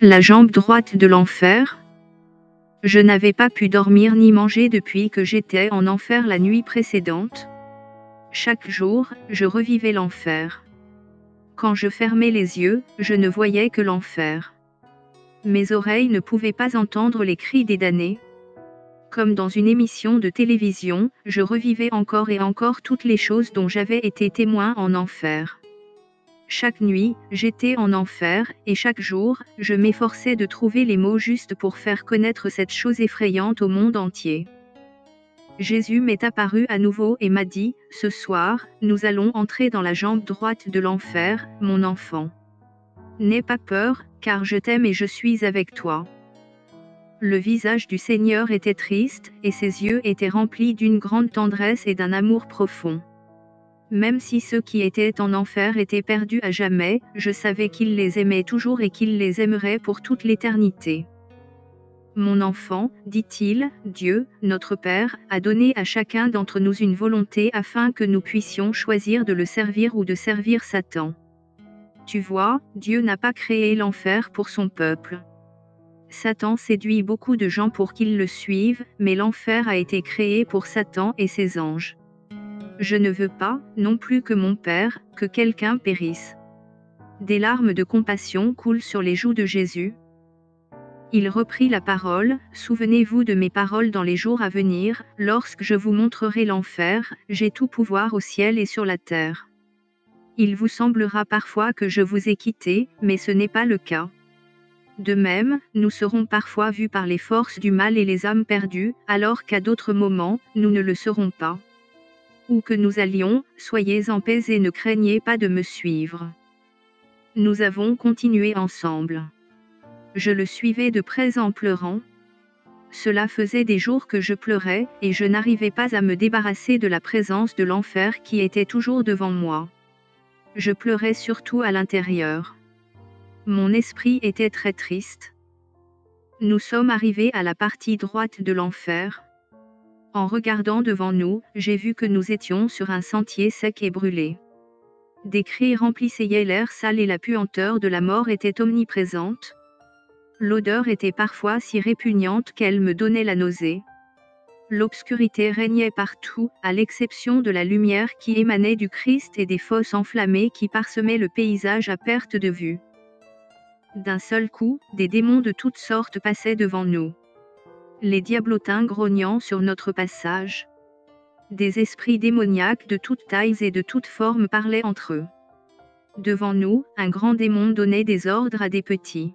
La jambe droite de l'enfer. Je n'avais pas pu dormir ni manger depuis que j'étais en enfer la nuit précédente. Chaque jour, je revivais l'enfer. Quand je fermais les yeux, je ne voyais que l'enfer. Mes oreilles ne pouvaient pas entendre les cris des damnés. Comme dans une émission de télévision, je revivais encore et encore toutes les choses dont j'avais été témoin en enfer. Chaque nuit, j'étais en enfer, et chaque jour, je m'efforçais de trouver les mots justes pour faire connaître cette chose effrayante au monde entier. Jésus m'est apparu à nouveau et m'a dit, « Ce soir, nous allons entrer dans la jambe droite de l'enfer, mon enfant. N'aie pas peur, car je t'aime et je suis avec toi. » Le visage du Seigneur était triste, et ses yeux étaient remplis d'une grande tendresse et d'un amour profond. Même si ceux qui étaient en enfer étaient perdus à jamais, je savais qu'il les aimait toujours et qu'il les aimerait pour toute l'éternité. Mon enfant, dit-il, Dieu, notre Père, a donné à chacun d'entre nous une volonté afin que nous puissions choisir de le servir ou de servir Satan. Tu vois, Dieu n'a pas créé l'enfer pour son peuple. Satan séduit beaucoup de gens pour qu'ils le suivent, mais l'enfer a été créé pour Satan et ses anges. Je ne veux pas, non plus que mon Père, que quelqu'un périsse. Des larmes de compassion coulent sur les joues de Jésus. Il reprit la parole, « Souvenez-vous de mes paroles dans les jours à venir, lorsque je vous montrerai l'enfer, j'ai tout pouvoir au ciel et sur la terre. Il vous semblera parfois que je vous ai quitté, mais ce n'est pas le cas. De même, nous serons parfois vus par les forces du mal et les âmes perdues, alors qu'à d'autres moments, nous ne le serons pas. Où que nous allions, soyez en paix et ne craignez pas de me suivre. » Nous avons continué ensemble. Je le suivais de près en pleurant. Cela faisait des jours que je pleurais, et je n'arrivais pas à me débarrasser de la présence de l'enfer qui était toujours devant moi. Je pleurais surtout à l'intérieur. Mon esprit était très triste. Nous sommes arrivés à la partie droite de l'enfer. En regardant devant nous, j'ai vu que nous étions sur un sentier sec et brûlé. Des cris remplissaient l'air sale et la puanteur de la mort était omniprésente. L'odeur était parfois si répugnante qu'elle me donnait la nausée. L'obscurité régnait partout, à l'exception de la lumière qui émanait du Christ et des fosses enflammées qui parsemaient le paysage à perte de vue. D'un seul coup, des démons de toutes sortes passaient devant nous. Les diablotins grognant sur notre passage. Des esprits démoniaques de toutes tailles et de toutes formes parlaient entre eux. Devant nous, un grand démon donnait des ordres à des petits.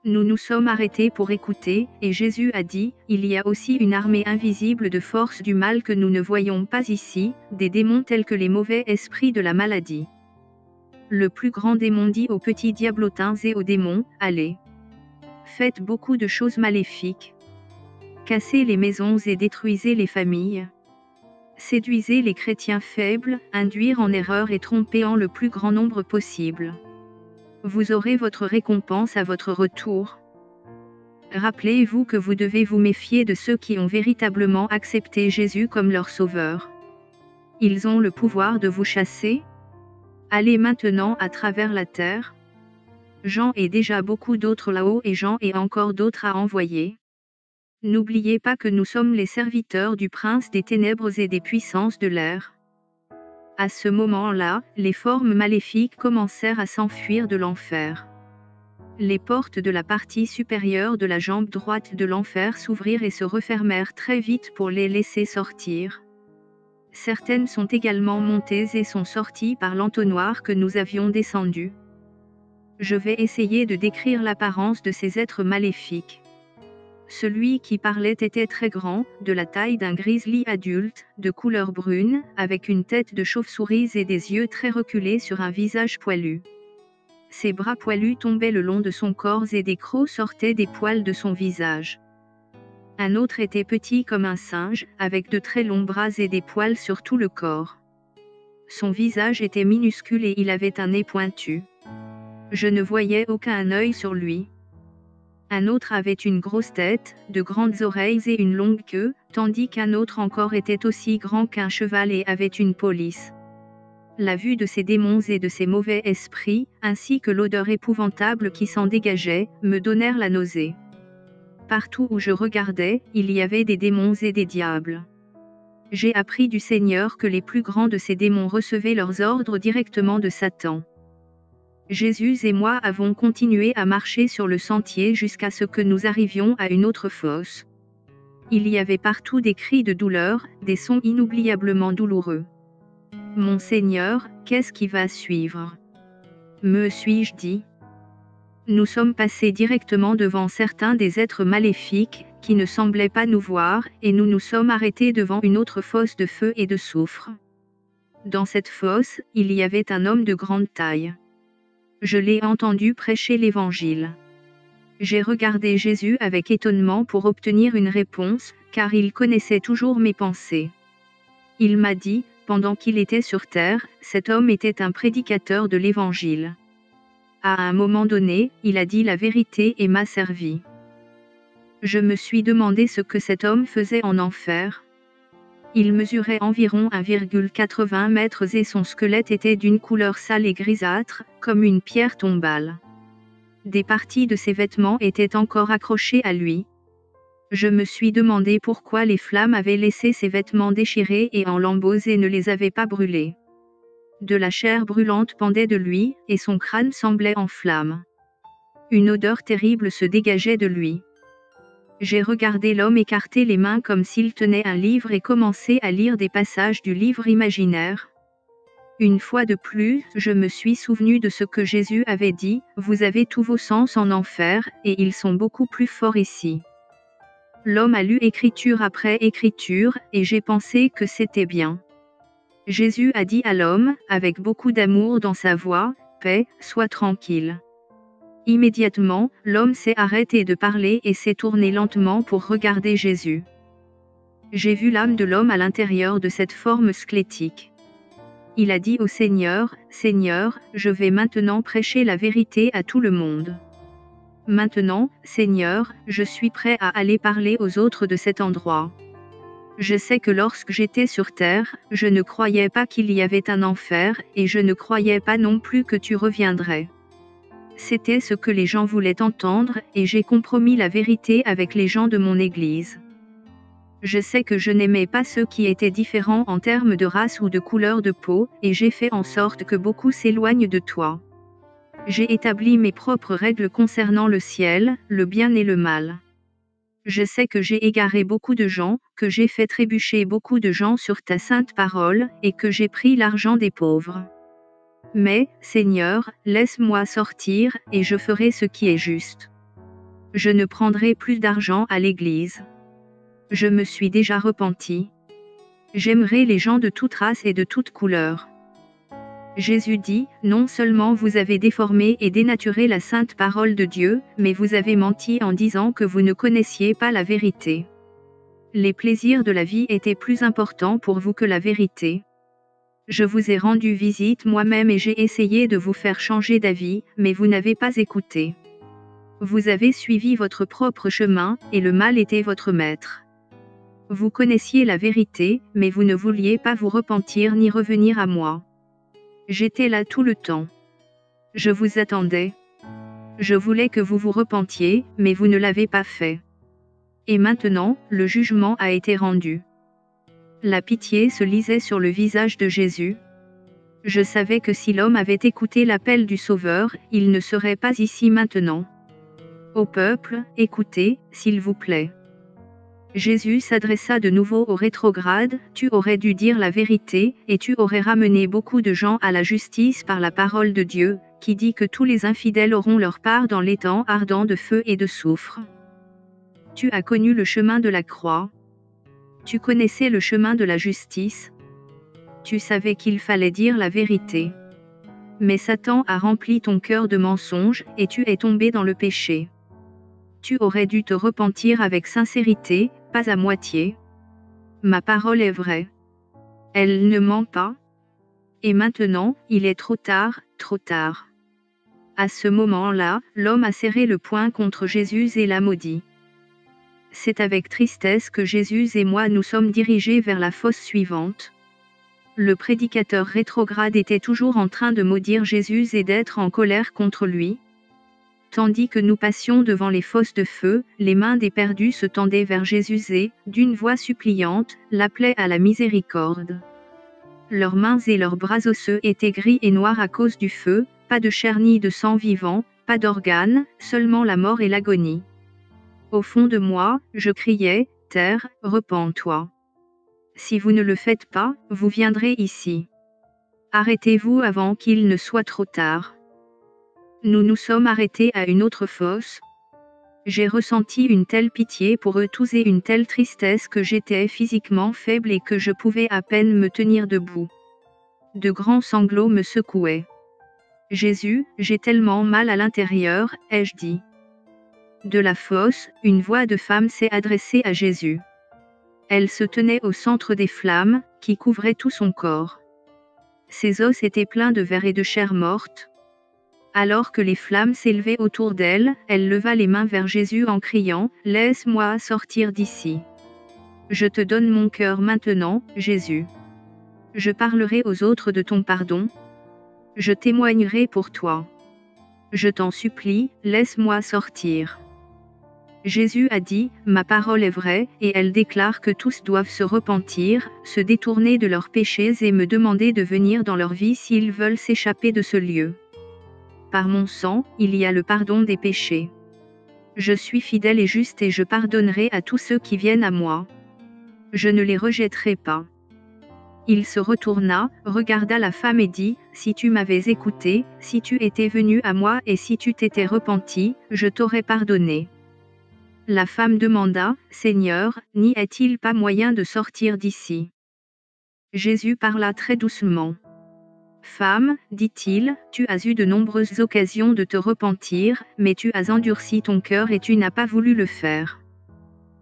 Nous nous sommes arrêtés pour écouter, et Jésus a dit, « Il y a aussi une armée invisible de forces du mal que nous ne voyons pas ici, des démons tels que les mauvais esprits de la maladie. » Le plus grand démon dit aux petits diablotins et aux démons, « Allez. Faites beaucoup de choses maléfiques. Cassez les maisons et détruisez les familles. Séduisez les chrétiens faibles, induire en erreur et tromper en le plus grand nombre possible. Vous aurez votre récompense à votre retour. Rappelez-vous que vous devez vous méfier de ceux qui ont véritablement accepté Jésus comme leur sauveur. Ils ont le pouvoir de vous chasser. Allez maintenant à travers la terre. Jean et déjà beaucoup d'autres là-haut et Jean et encore d'autres à envoyer. N'oubliez pas que nous sommes les serviteurs du prince des ténèbres et des puissances de l'air. » À ce moment-là, les formes maléfiques commencèrent à s'enfuir de l'enfer. Les portes de la partie supérieure de la jambe droite de l'enfer s'ouvrirent et se refermèrent très vite pour les laisser sortir. Certaines sont également montées et sont sorties par l'entonnoir que nous avions descendu. Je vais essayer de décrire l'apparence de ces êtres maléfiques. Celui qui parlait était très grand, de la taille d'un grizzly adulte, de couleur brune, avec une tête de chauve-souris et des yeux très reculés sur un visage poilu. Ses bras poilus tombaient le long de son corps et des crocs sortaient des poils de son visage. Un autre était petit comme un singe, avec de très longs bras et des poils sur tout le corps. Son visage était minuscule et il avait un nez pointu. Je ne voyais aucun œil sur lui. Un autre avait une grosse tête, de grandes oreilles et une longue queue, tandis qu'un autre encore était aussi grand qu'un cheval et avait une peau lisse. La vue de ces démons et de ces mauvais esprits, ainsi que l'odeur épouvantable qui s'en dégageait, me donnèrent la nausée. Partout où je regardais, il y avait des démons et des diables. J'ai appris du Seigneur que les plus grands de ces démons recevaient leurs ordres directement de Satan. Jésus et moi avons continué à marcher sur le sentier jusqu'à ce que nous arrivions à une autre fosse. Il y avait partout des cris de douleur, des sons inoubliablement douloureux. Mon Seigneur, qu'est-ce qui va suivre? Me suis-je dit. Nous sommes passés directement devant certains des êtres maléfiques, qui ne semblaient pas nous voir, et nous nous sommes arrêtés devant une autre fosse de feu et de soufre. Dans cette fosse, il y avait un homme de grande taille. Je l'ai entendu prêcher l'Évangile. J'ai regardé Jésus avec étonnement pour obtenir une réponse, car il connaissait toujours mes pensées. Il m'a dit, pendant qu'il était sur terre, cet homme était un prédicateur de l'Évangile. À un moment donné, il a dit la vérité et m'a servi. Je me suis demandé ce que cet homme faisait en enfer. Il mesurait environ 1,80 mètres et son squelette était d'une couleur sale et grisâtre, comme une pierre tombale. Des parties de ses vêtements étaient encore accrochées à lui. Je me suis demandé pourquoi les flammes avaient laissé ses vêtements déchirés et en lambeaux et ne les avaient pas brûlés. De la chair brûlante pendait de lui, et son crâne semblait en flammes. Une odeur terrible se dégageait de lui. J'ai regardé l'homme écarter les mains comme s'il tenait un livre et commencer à lire des passages du livre imaginaire. Une fois de plus, je me suis souvenu de ce que Jésus avait dit, « Vous avez tous vos sens en enfer, et ils sont beaucoup plus forts ici. » L'homme a lu écriture après écriture, et j'ai pensé que c'était bien. Jésus a dit à l'homme, avec beaucoup d'amour dans sa voix, « Paix, sois tranquille. » Immédiatement, l'homme s'est arrêté de parler et s'est tourné lentement pour regarder Jésus. J'ai vu l'âme de l'homme à l'intérieur de cette forme squelettique. Il a dit au Seigneur, « Seigneur, je vais maintenant prêcher la vérité à tout le monde. Maintenant, Seigneur, je suis prêt à aller parler aux autres de cet endroit. Je sais que lorsque j'étais sur terre, je ne croyais pas qu'il y avait un enfer, et je ne croyais pas non plus que tu reviendrais. C'était ce que les gens voulaient entendre, et j'ai compromis la vérité avec les gens de mon Église. Je sais que je n'aimais pas ceux qui étaient différents en termes de race ou de couleur de peau, et j'ai fait en sorte que beaucoup s'éloignent de toi. J'ai établi mes propres règles concernant le ciel, le bien et le mal. Je sais que j'ai égaré beaucoup de gens, que j'ai fait trébucher beaucoup de gens sur ta sainte parole, et que j'ai pris l'argent des pauvres. Mais, Seigneur, laisse-moi sortir, et je ferai ce qui est juste. Je ne prendrai plus d'argent à l'Église. Je me suis déjà repenti. J'aimerai les gens de toute race et de toute couleur. Jésus dit, non seulement vous avez déformé et dénaturé la sainte parole de Dieu, mais vous avez menti en disant que vous ne connaissiez pas la vérité. Les plaisirs de la vie étaient plus importants pour vous que la vérité. Je vous ai rendu visite moi-même et j'ai essayé de vous faire changer d'avis, mais vous n'avez pas écouté. Vous avez suivi votre propre chemin, et le mal était votre maître. Vous connaissiez la vérité, mais vous ne vouliez pas vous repentir ni revenir à moi. J'étais là tout le temps. Je vous attendais. Je voulais que vous vous repentiez, mais vous ne l'avez pas fait. Et maintenant, le jugement a été rendu. La pitié se lisait sur le visage de Jésus. Je savais que si l'homme avait écouté l'appel du Sauveur, il ne serait pas ici maintenant. Au peuple, écoutez, s'il vous plaît. Jésus s'adressa de nouveau aux rétrogrades, tu aurais dû dire la vérité, et tu aurais ramené beaucoup de gens à la justice par la parole de Dieu, qui dit que tous les infidèles auront leur part dans l'étang ardent de feu et de soufre. Tu as connu le chemin de la croix. Tu connaissais le chemin de la justice. Tu savais qu'il fallait dire la vérité. Mais Satan a rempli ton cœur de mensonges, et tu es tombé dans le péché. Tu aurais dû te repentir avec sincérité, pas à moitié. Ma parole est vraie. Elle ne ment pas. Et maintenant, il est trop tard, trop tard. À ce moment-là, l'homme a serré le poing contre Jésus et l'a maudit. C'est avec tristesse que Jésus et moi nous sommes dirigés vers la fosse suivante. Le prédicateur rétrograde était toujours en train de maudire Jésus et d'être en colère contre lui. Tandis que nous passions devant les fosses de feu, les mains des perdus se tendaient vers Jésus et, d'une voix suppliante, l'appelaient à la miséricorde. Leurs mains et leurs bras osseux étaient gris et noirs à cause du feu, pas de chair ni de sang vivant, pas d'organes, seulement la mort et l'agonie. Au fond de moi, je criais, « Terre, repens-toi. Si vous ne le faites pas, vous viendrez ici. Arrêtez-vous avant qu'il ne soit trop tard. » Nous nous sommes arrêtés à une autre fosse. J'ai ressenti une telle pitié pour eux tous et une telle tristesse que j'étais physiquement faible et que je pouvais à peine me tenir debout. De grands sanglots me secouaient. « Jésus, j'ai tellement mal à l'intérieur, ai-je dit. » De la fosse, une voix de femme s'est adressée à Jésus. Elle se tenait au centre des flammes, qui couvraient tout son corps. Ses os étaient pleins de verre et de chair morte. Alors que les flammes s'élevaient autour d'elle, elle leva les mains vers Jésus en criant, « Laisse-moi sortir d'ici. Je te donne mon cœur maintenant, Jésus. Je parlerai aux autres de ton pardon. Je témoignerai pour toi. Je t'en supplie, laisse-moi sortir. » Jésus a dit, « Ma parole est vraie, et elle déclare que tous doivent se repentir, se détourner de leurs péchés et me demander de venir dans leur vie s'ils veulent s'échapper de ce lieu. Par mon sang, il y a le pardon des péchés. Je suis fidèle et juste et je pardonnerai à tous ceux qui viennent à moi. Je ne les rejetterai pas. » Il se retourna, regarda la femme et dit, « Si tu m'avais écouté, si tu étais venu à moi et si tu t'étais repenti, je t'aurais pardonné. » La femme demanda, « Seigneur, n'y a-t-il pas moyen de sortir d'ici ?» Jésus parla très doucement. « Femme, dit-il, tu as eu de nombreuses occasions de te repentir, mais tu as endurci ton cœur et tu n'as pas voulu le faire.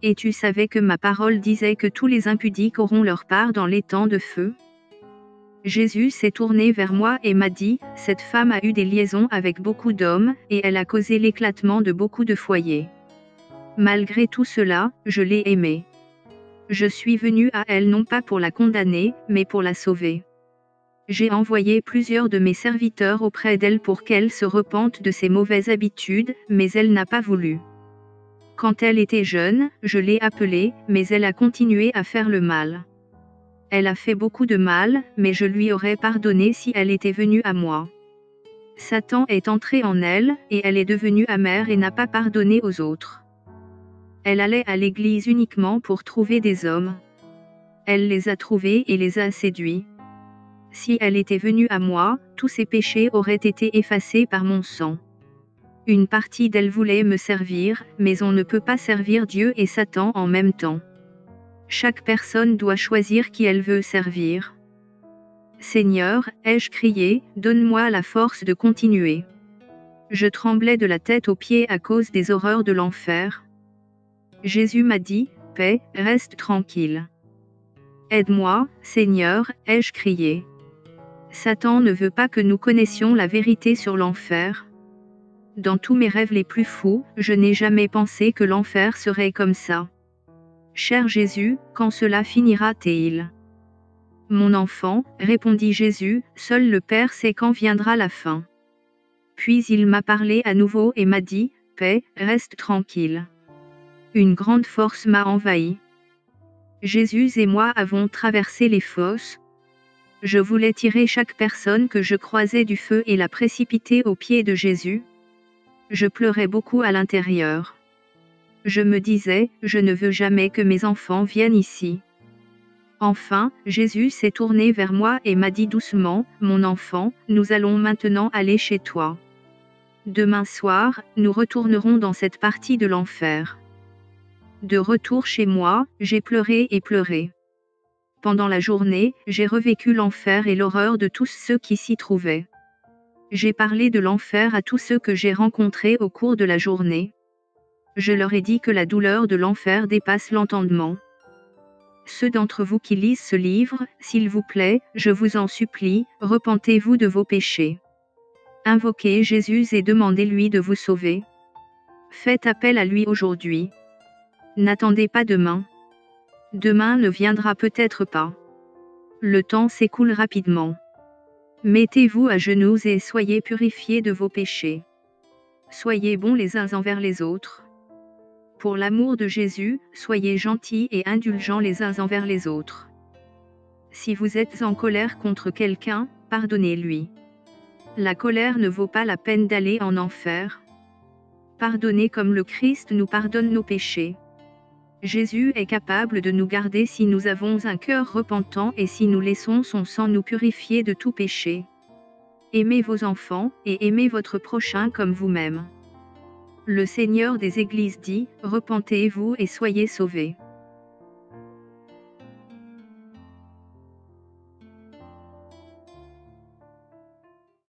Et tu savais que ma parole disait que tous les impudiques auront leur part dans les temps de feu. » Jésus s'est tourné vers moi et m'a dit, « Cette femme a eu des liaisons avec beaucoup d'hommes, et elle a causé l'éclatement de beaucoup de foyers. Malgré tout cela, je l'ai aimée. Je suis venu à elle non pas pour la condamner, mais pour la sauver. J'ai envoyé plusieurs de mes serviteurs auprès d'elle pour qu'elle se repente de ses mauvaises habitudes, mais elle n'a pas voulu. Quand elle était jeune, je l'ai appelée, mais elle a continué à faire le mal. Elle a fait beaucoup de mal, mais je lui aurais pardonné si elle était venue à moi. Satan est entré en elle, et elle est devenue amère et n'a pas pardonné aux autres. Elle allait à l'église uniquement pour trouver des hommes. Elle les a trouvés et les a séduits. Si elle était venue à moi, tous ses péchés auraient été effacés par mon sang. Une partie d'elle voulait me servir, mais on ne peut pas servir Dieu et Satan en même temps. Chaque personne doit choisir qui elle veut servir. Seigneur, ai-je crié, donne-moi la force de continuer. Je tremblais de la tête aux pieds à cause des horreurs de l'enfer. Jésus m'a dit, paix, reste tranquille. Aide-moi, Seigneur, ai-je crié. Satan ne veut pas que nous connaissions la vérité sur l'enfer. Dans tous mes rêves les plus fous, je n'ai jamais pensé que l'enfer serait comme ça. Cher Jésus, quand cela finira-t-il? Mon enfant, répondit Jésus, seul le Père sait quand viendra la fin. Puis il m'a parlé à nouveau et m'a dit, paix, reste tranquille. Une grande force m'a envahi. Jésus et moi avons traversé les fosses. Je voulais tirer chaque personne que je croisais du feu et la précipiter aux pieds de Jésus. Je pleurais beaucoup à l'intérieur. Je me disais, je ne veux jamais que mes enfants viennent ici. Enfin, Jésus s'est tourné vers moi et m'a dit doucement, mon enfant, nous allons maintenant aller chez toi. Demain soir, nous retournerons dans cette partie de l'enfer. De retour chez moi, j'ai pleuré et pleuré. Pendant la journée, j'ai revécu l'enfer et l'horreur de tous ceux qui s'y trouvaient. J'ai parlé de l'enfer à tous ceux que j'ai rencontrés au cours de la journée. Je leur ai dit que la douleur de l'enfer dépasse l'entendement. Ceux d'entre vous qui lisent ce livre, s'il vous plaît, je vous en supplie, repentez-vous de vos péchés. Invoquez Jésus et demandez-lui de vous sauver. Faites appel à lui aujourd'hui. N'attendez pas demain. Demain ne viendra peut-être pas. Le temps s'écoule rapidement. Mettez-vous à genoux et soyez purifiés de vos péchés. Soyez bons les uns envers les autres. Pour l'amour de Jésus, soyez gentils et indulgents les uns envers les autres. Si vous êtes en colère contre quelqu'un, pardonnez-lui. La colère ne vaut pas la peine d'aller en enfer. Pardonnez comme le Christ nous pardonne nos péchés. Jésus est capable de nous garder si nous avons un cœur repentant et si nous laissons son sang nous purifier de tout péché. Aimez vos enfants, et aimez votre prochain comme vous-même. Le Seigneur des Églises dit, repentez-vous et soyez sauvés.